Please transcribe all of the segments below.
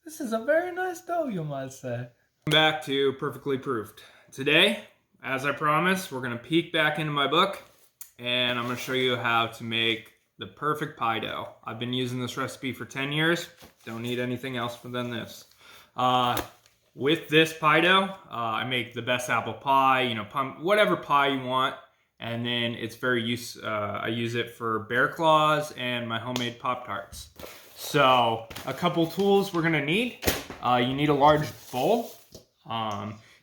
This is a very nice dough, you might say. Welcome back to Perfectly Proofed. Today, as I promised, we're going to peek back into my book and I'm going to show you how to make the perfect pie dough. I've been using this recipe for 10 years. Don't need anything else than this. With this pie dough, I make the best apple pie, whatever pie you want. And then it's I use it for bear claws and my homemade Pop-Tarts. So a couple tools we're gonna need. You need a large bowl.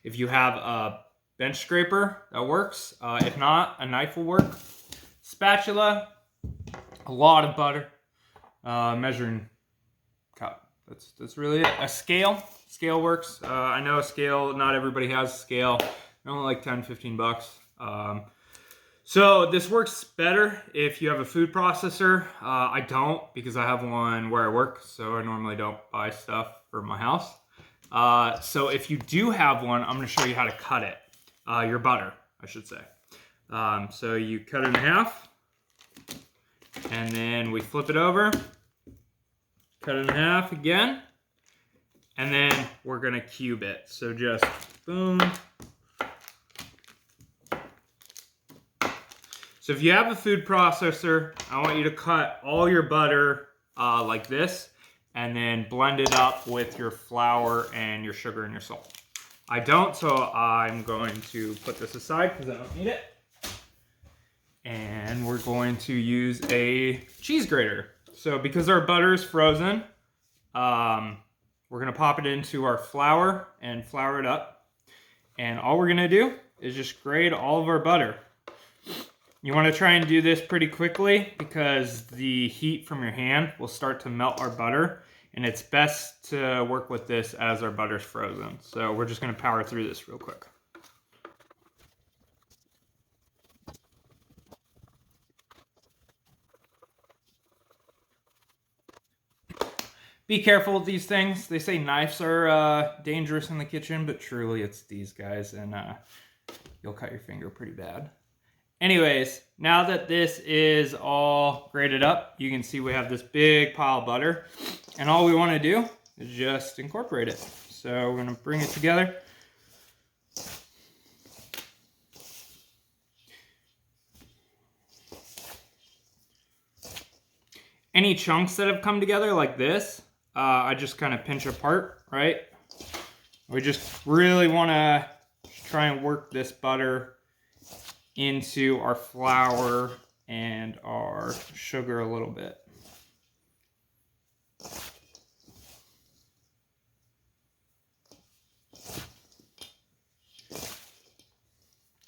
If you have a bench scraper, that works. If not, a knife will work. Spatula, a lot of butter, measuring cup. That's really it. A scale works. I know a scale, not everybody has a scale. They're only like 10, 15 bucks. So this works better if you have a food processor. I don't, because I have one where I work, so I normally don't buy stuff for my house. So if you do have one, I'm gonna show you how to cut it. Your butter, I should say. So you cut it in half, and then we flip it over, cut it in half again, and then we're gonna cube it. So just boom. So if you have a food processor, I want you to cut all your butter like this and then blend it up with your flour and your sugar and your salt. I don't, so I'm going to put this aside because I don't need it. And we're going to use a cheese grater. So because our butter is frozen, we're gonna pop it into our flour and flour it up. And all we're gonna do is just grate all of our butter. You want to try and do this pretty quickly because the heat from your hand will start to melt our butter, and it's best to work with this as our butter's frozen. So we're just going to power through this real quick. Be careful with these things. They say knives are dangerous in the kitchen, but truly it's these guys, and you'll cut your finger pretty bad. Anyways, now that this is all grated up, you can see we have this big pile of butter. And all we want to do is just incorporate it. So we're going to bring it together. Any chunks that have come together like this, I just kind of pinch apart, right? We just really want to try and work this butter into our flour and our sugar a little bit.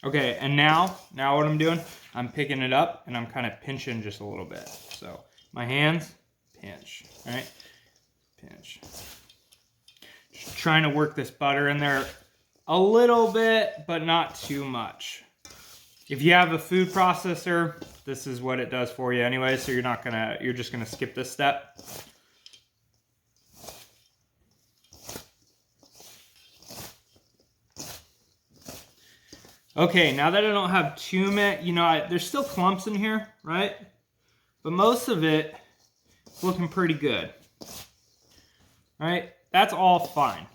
Okay, and now what I'm doing, I'm picking it up and I'm kind of pinching just a little bit. So my hands, pinch, all right? Pinch. Just trying to work this butter in there a little bit, but not too much. If you have a food processor, this is what it does for you anyway, so you're just gonna skip this step. Okay, now that I don't have too many, there's still clumps in here, right? But most of it is looking pretty good, right? That's all fine.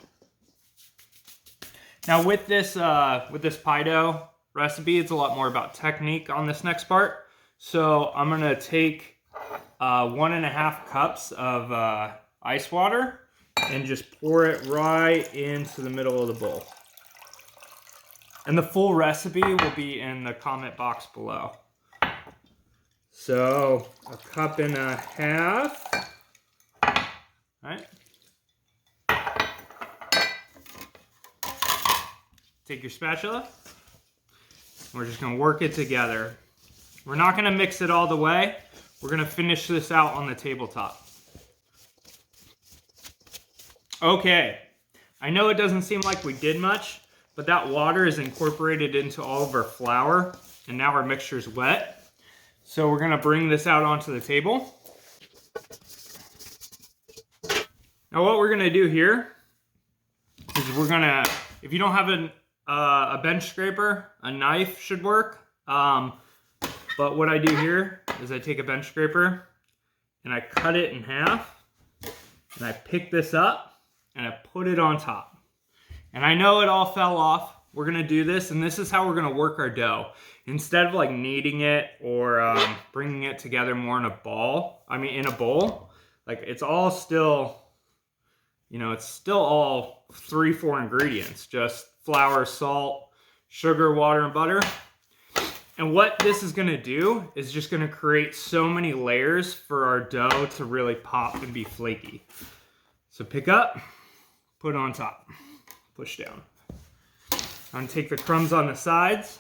Now with this pie dough recipe, it's a lot more about technique on this next part. So I'm gonna take 1.5 cups of ice water and just pour it right into the middle of the bowl. And the full recipe will be in the comment box below. So 1.5 cups, right? Take your spatula. We're just gonna work it together. We're not gonna mix it all the way. We're gonna finish this out on the tabletop. Okay, I know it doesn't seem like we did much, but that water is incorporated into all of our flour, and now our mixture is wet. So we're gonna bring this out onto the table. Now what we're gonna do here is we're gonna, if you don't have a bench scraper, a knife should work. But what I do here is I take a bench scraper and I cut it in half and I pick this up and I put it on top. And I know it all fell off. We're gonna do this, and this is how we're gonna work our dough. Instead of like kneading it or bringing it together more in a bowl, like it's all still, you know, it's still all 3-4 ingredients, just flour, salt, sugar, water, and butter. And what this is gonna do is just gonna create so many layers for our dough to really pop and be flaky. So pick up, put on top, push down. I'm gonna take the crumbs on the sides,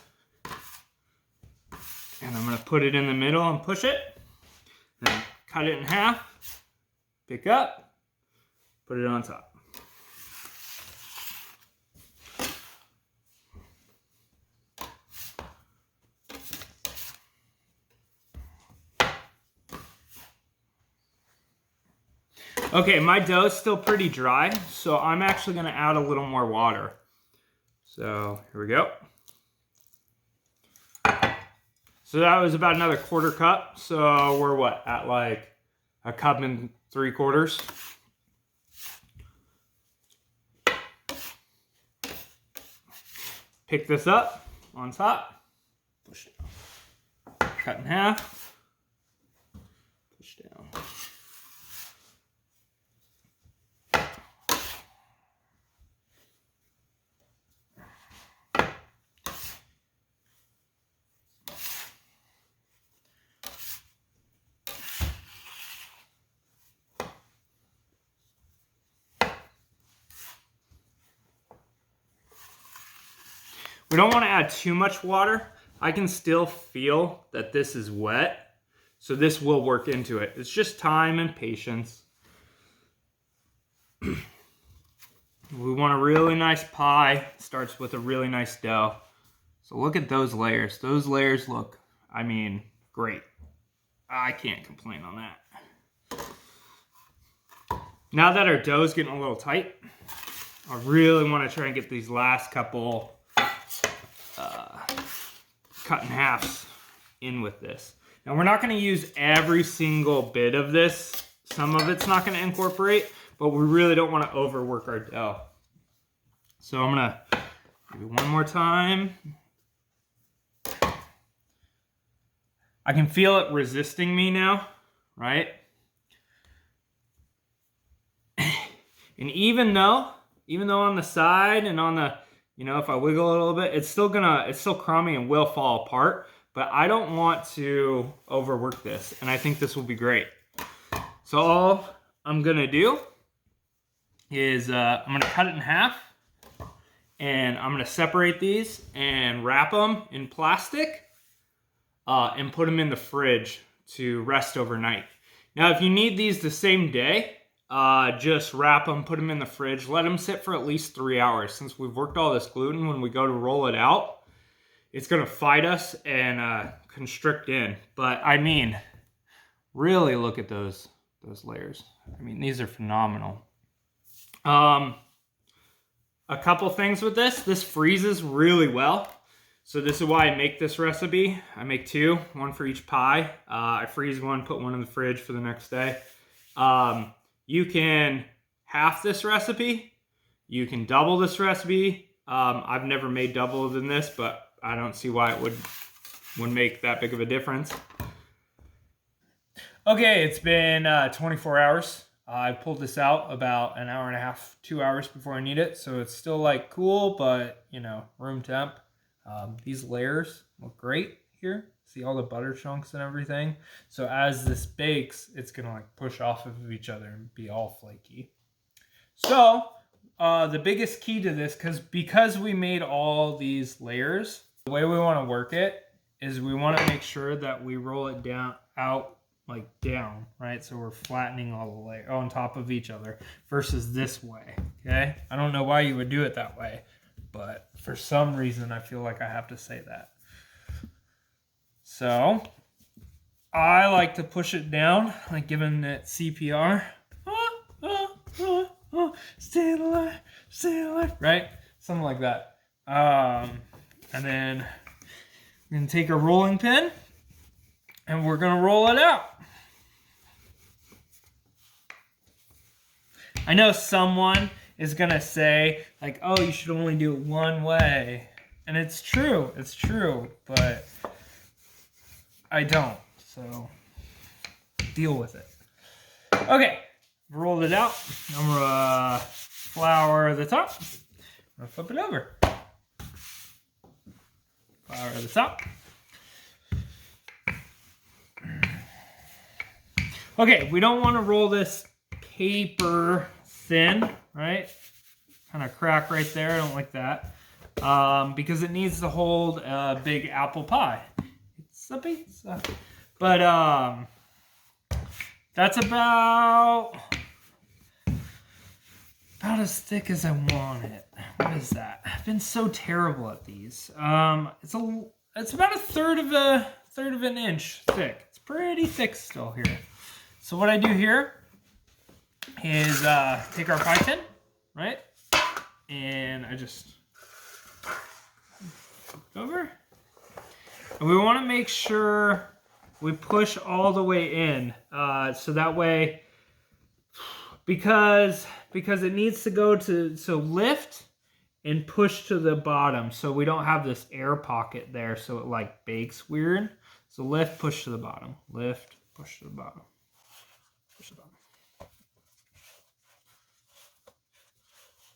and I'm gonna put it in the middle and push it. Then cut it in half, pick up, put it on top. Okay, my dough is still pretty dry, so I'm actually gonna add a little more water. So here we go. So that was about another 1/4 cup. So we're what, at like 1 3/4 cups? Pick this up on top, push down, cut in half, push down. We don't want to add too much water. I can still feel that this is wet, so this will work into it. It's just time and patience. We want a really nice pie. It starts with a really nice dough. So look at those layers. Those layers look, I mean, great. I can't complain on that. Now that our dough is getting a little tight, I really want to try and get these last couple cut in halves in with this. Now we're not going to use every single bit of this. Some of it's not going to incorporate, but we really don't want to overwork our dough. So I'm going to maybe one more time. I can feel it resisting me now, right? And even though on the side and on the, you know, if I wiggle it a little bit, it's still crummy and will fall apart, but I don't want to overwork this, and I think this will be great. So all I'm gonna do is I'm gonna cut it in half, and I'm gonna separate these and wrap them in plastic and put them in the fridge to rest overnight. Now, if you need these the same day, just wrap them, put them in the fridge, let them sit for at least 3 hours. Since we've worked all this gluten, when we go to roll it out, it's gonna fight us and constrict in. But I mean, really look at those layers. I mean, these are phenomenal. A couple things with this freezes really well. So this is why I make this recipe. I make 2, one for each pie. I freeze one, put one in the fridge for the next day. You can half this recipe. You can double this recipe. I've never made double than this, but I don't see why it would make that big of a difference. Okay, it's been 24 hours. I pulled this out about 1.5 hours, 2 hours before I need it. So it's still like cool, but you know, room temp. These layers look great here. See all the butter chunks and everything. So as this bakes, it's gonna like push off of each other and be all flaky. So the biggest key to this, because we made all these layers, the way we want to work it is we want to make sure that we roll it down, right? So we're flattening all the layers on top of each other versus this way, okay? I don't know why you would do it that way, but for some reason I feel like I have to say that. So I like to push it down, like giving it CPR. Stay alive, right? Something like that. And then we're gonna take a rolling pin and we're gonna roll it out. I know someone is gonna say like, oh, you should only do it one way. And it's true, but I don't, so deal with it. Okay, rolled it out. I'm gonna flour the top. I'm gonna flip it over. Flour the top. Okay, we don't want to roll this paper thin, right? Kind of crack right there. I don't like that. Because it needs to hold a big apple pie. It's a pizza. But that's about as thick as I want it. What is that? I've been so terrible at these. It's about a third of an inch thick. It's pretty thick still here. So what I do here is take our pie tin, right? And I just flip it over. And we want to make sure we push all the way in. So that way, because it needs to go to, so lift and push to the bottom. So we don't have this air pocket there. So it like bakes weird. So lift, push to the bottom. Lift, push to the bottom. Push to the bottom.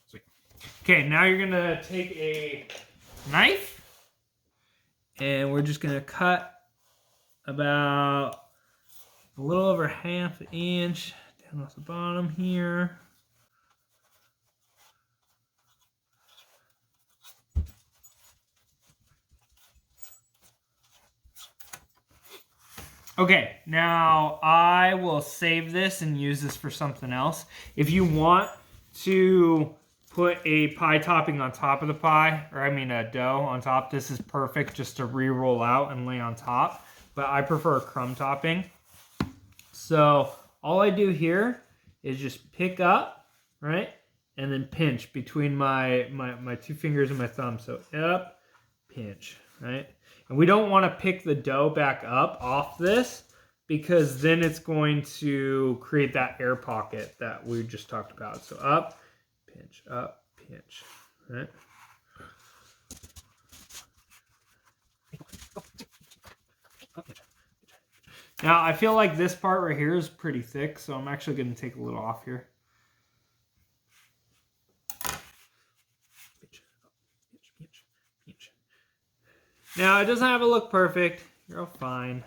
Sweet. Okay, now you're gonna take a knife and we're just gonna cut about a little over half an inch down off the bottom here. Okay, now I will save this and use this for something else. If you want to put a pie topping on top of the pie, or I mean a dough on top, this is perfect just to re-roll out and lay on top. But I prefer a crumb topping. So all I do here is just pick up, right? And then pinch between my two fingers and my thumb. So up, pinch, right? And we don't want to pick the dough back up off this because then it's going to create that air pocket that we just talked about. So up, pinch, right? Now, I feel like this part right here is pretty thick, so I'm actually going to take a little off here. Now, it doesn't have to look perfect. You're all fine.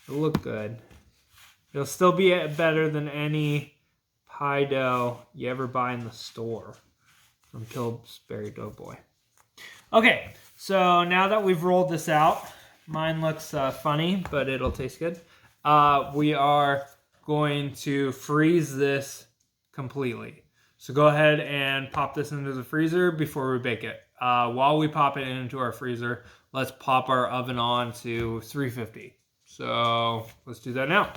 It'll look good. It'll still be better than any pie dough you ever buy in the store from Pillsbury Doughboy. Okay, so now that we've rolled this out, mine looks funny, but it'll taste good. We are going to freeze this completely. So go ahead and pop this into the freezer before we bake it. While we pop it into our freezer, let's pop our oven on to 350. So let's do that now.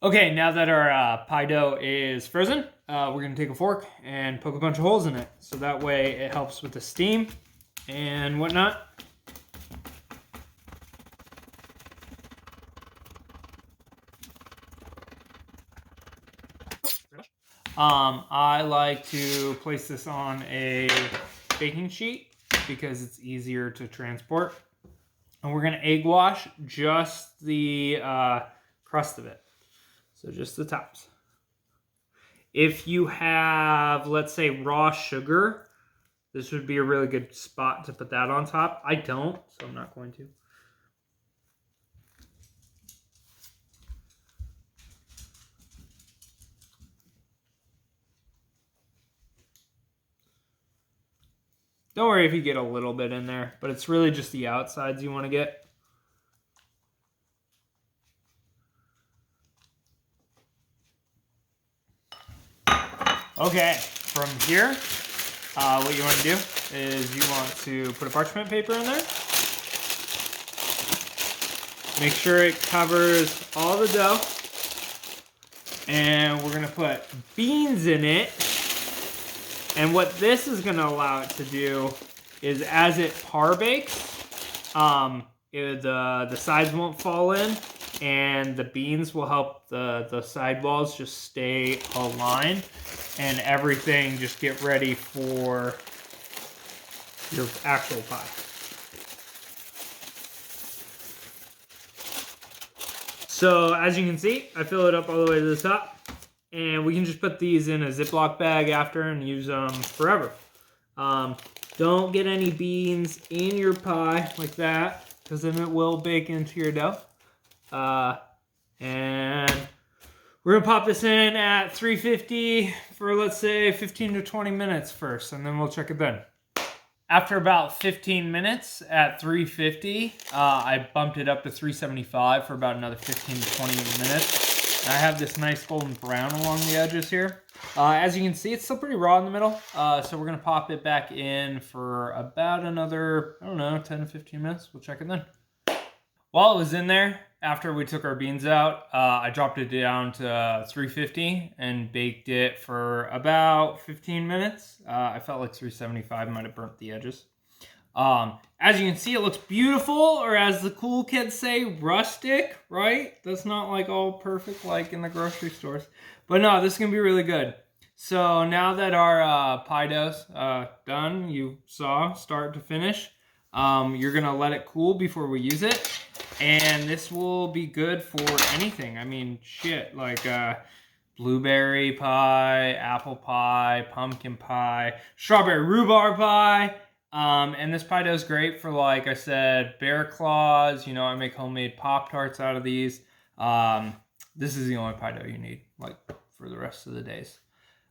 Okay, now that our pie dough is frozen, we're going to take a fork and poke a bunch of holes in it. So that way it helps with the steam and whatnot. I like to place this on a baking sheet because it's easier to transport. And we're going to egg wash just the crust of it. So just the tops. If you have, let's say, raw sugar, this would be a really good spot to put that on top. I don't, so I'm not going to. Don't worry if you get a little bit in there, but it's really just the outsides you want to get. Okay, from here, what you want to do is you want to put a parchment paper in there. Make sure it covers all the dough. And we're going to put beans in it. And what this is going to allow it to do is as it par bakes, the sides won't fall in, and the beans will help the sidewalls just stay aligned. and everything just get ready for your actual pie. So as you can see, I fill it up all the way to the top, and we can just put these in a Ziploc bag after and use them forever. Don't get any beans in your pie like that, because then it will bake into your dough. And we're gonna pop this in at 350 for, let's say, 15 to 20 minutes first, and then we'll check it then. After about 15 minutes at 350, I bumped it up to 375 for about another 15 to 20 minutes. And I have this nice golden brown along the edges here. As you can see, it's still pretty raw in the middle. So we're gonna pop it back in for about another, I don't know, 10 to 15 minutes. We'll check it then. While it was in there, after we took our beans out, I dropped it down to 350 and baked it for about 15 minutes. I felt like 375 might have burnt the edges. As you can see, it looks beautiful, or as the cool kids say, rustic, right? That's not like all perfect like in the grocery stores. But no, this is gonna be really good. So now that our pie dough's done, you saw start to finish, you're gonna let it cool before we use it. And this will be good for anything. I mean, shit, like blueberry pie, apple pie, pumpkin pie, strawberry rhubarb pie. And this pie dough is great for, like I said, bear claws. You know, I make homemade Pop-Tarts out of these. This is the only pie dough you need, like, for the rest of the days.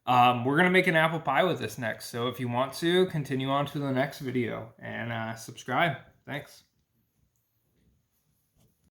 We're going to make an apple pie with this next. So if you want to, continue on to the next video and subscribe. Thanks.